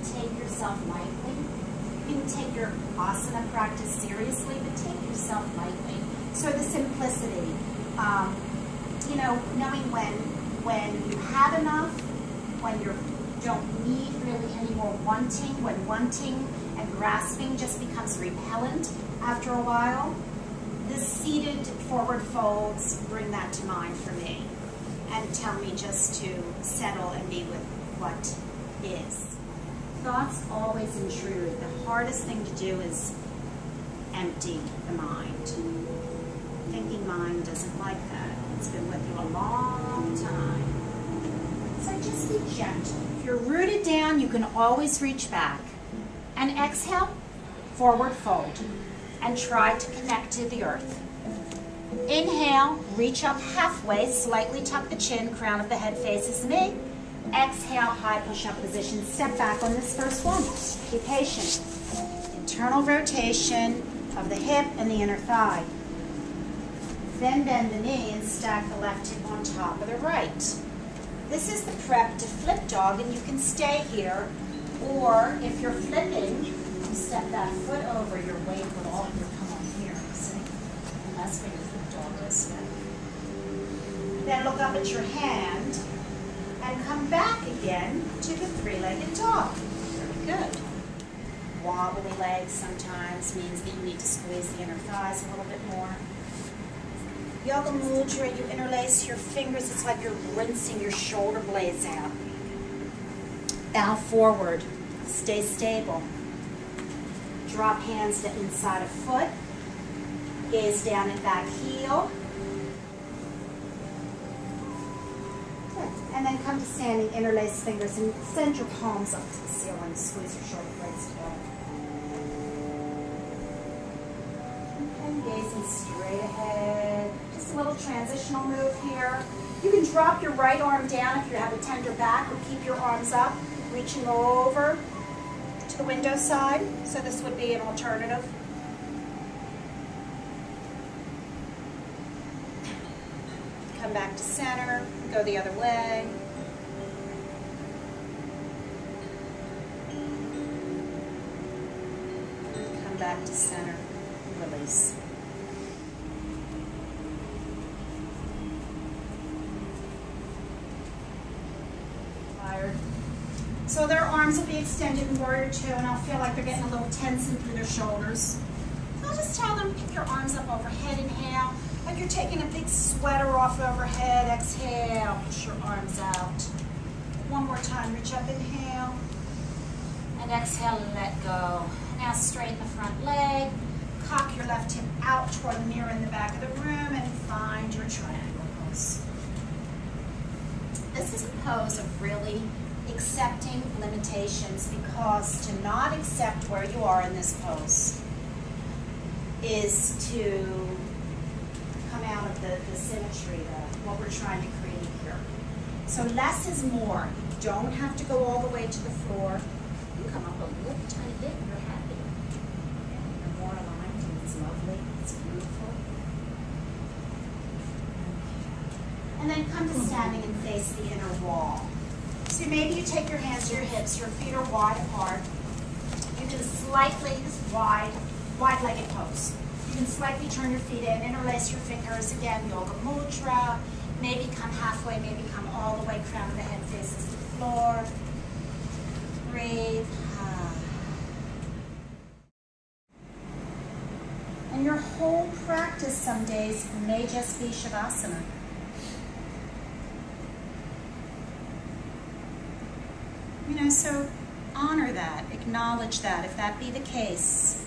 take yourself lightly. You can take your asana practice seriously, but take yourself lightly. So the simplicity, you know, knowing when you have enough, when you don't need really any more wanting, when wanting and grasping just becomes repellent after a while. The seated forward folds bring that to mind for me and tell me just to settle and be with what is. Thoughts always intrude. The hardest thing to do is empty the mind. Thinking mind doesn't like that. It's been with you a long time. So just be gentle. If you're rooted down, you can always reach back. And exhale, forward fold. And try to connect to the earth. Inhale, reach up halfway, slightly tuck the chin, crown of the head faces me. Exhale, high push-up position. Step back on this first one. Be patient. Internal rotation of the hip and the inner thigh. Then bend the knee and stack the left hip on top of the right. This is the prep to flip dog, and you can stay here, or if you're flipping, you step that foot over, your weight will all come on here, see? And that's where your flip dog is. Then look up at your hand, and come back again to the three-legged dog. Very good. Wobbly legs sometimes means that you need to squeeze the inner thighs a little bit more. Yoga Mudra, you interlace your fingers. It's like you're rinsing your shoulder blades out. Bow forward. Stay stable. Drop hands to inside of foot. Gaze down at back heel. Good. And then come to standing, interlace fingers, and send your palms up to the ceiling. Squeeze your shoulder blades together. And gazing straight ahead. Just a little transitional move here. You can drop your right arm down if you have a tender back, or keep your arms up, reaching over to the window side. So this would be an alternative. Come back to center, go the other way. Come back to center, release. So their arms will be extended in warrior two, and I'll feel like they're getting a little tension through their shoulders. So I'll just tell them, pick your arms up overhead, inhale. Like you're taking a big sweater off overhead, exhale, push your arms out. One more time, reach up, inhale. And exhale, let go. Now straighten the front leg, cock your left hip out toward the mirror in the back of the room, and find your triangle pose. This is a pose of really accepting limitations, because to not accept where you are in this pose is to come out of the symmetry, what we're trying to create here. So less is more. You don't have to go all the way to the floor. You come up a little tiny bit and you're happy. You're more aligned, and it's lovely, it's beautiful. And then come to standing and face the inner wall. So maybe you take your hands to your hips, your feet are wide apart. You can slightly, this wide-legged pose. You can slightly turn your feet in, interlace your fingers, again, Yoga Mudra. Maybe come halfway, maybe come all the way, crown of the head faces the floor. Breathe. And your whole practice some days may just be Shavasana. You know, so honor that, acknowledge that, if that be the case.